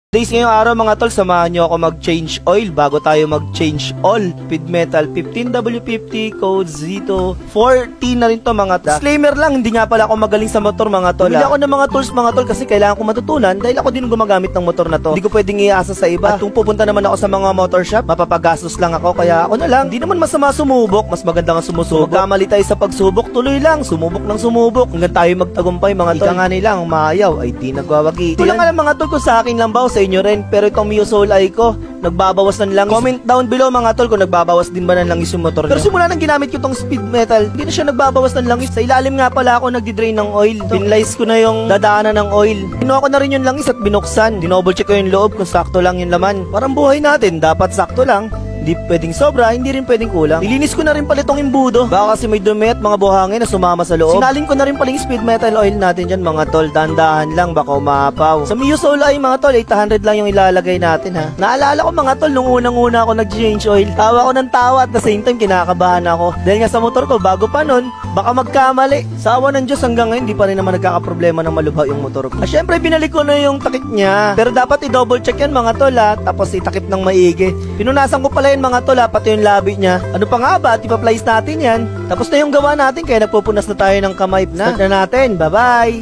Days ngayong araw mga tol, samahan nyo ako mag-change oil bago tayo mag-change all. Speed Metal 15W50 code Zito 40 na rin to mga tol. Disclaimer lang, hindi nga pala ako magaling sa motor mga tol. Bili ako ng mga tools mga tol kasi kailangan ko matutunan dahil ako din gumagamit ng motor na to. Hindi ko pwedeng iasa sa iba. At kung pupunta naman ako sa mga motor shop, mapapagastos lang ako kaya ako na lang. Hindi naman masama sumubok, mas maganda nga sumusubok. Magkamali tayo sa pagsubok, tuloy lang, sumubok ng sumubok hanggang tayo magtagumpay mga tol. Ika nga nilang maayaw ay di nagwawagi. Ito lang alam mga tol kung sa akin lang ba o sa inyo rin, pero itong Mio Soul Eye ko, nagbabawas ng langis. Comment down below mga tol kung nagbabawas din ba ng langis yung motor nyo. Pero simula nang ginamit ko itong Speed Metal, hindi na siya nagbabawas ng langis. Sa ilalim nga pala ako nagdi-drain ng oil. Pinlice ko na yung dadaanan ng oil. Kinuha ko na rin yung langis at binuksan. Dinoble check ko yung loob kung sakto lang yung laman. Parang buhay natin, dapat sakto lang. Hindi pwedeng sobra, hindi rin pwedeng kulang. Nilinis ko na rin pala itong imbudo. Baka kasi may dumi at mga buhangin na sumama sa loob. Sinalin ko na rin pala yung Speed Metal oil natin dyan mga tol. Dandahan lang, baka umapaw. Sa Mio Soul Eye mga tol, 800 lang yung ilalagay natin ha. Naalala ko mga tol, nung unang-una ako nag-change oil. Tawa ko ng tawa at the same time kinakabahan ako. Dahil nga sa motor ko, bago pa nun, baka magkamali. Sa awa ng Diyos hanggang ngayon, di pa rin naman nagkakaproblema ng malubha yung motor ko. Syempre, binalik ko na yung takip niya. Pero dapat i-double check yan mga tol ha. Tapos itakip ng maigi. Pinunasan ko pala yun mga tol ha, pati yung labi niya. Ano pa nga ba? Ipa-plies natin yan. Tapos na yung gawa natin kaya nagpupunas na tayo ng kamay. Start na natin. Bye-bye!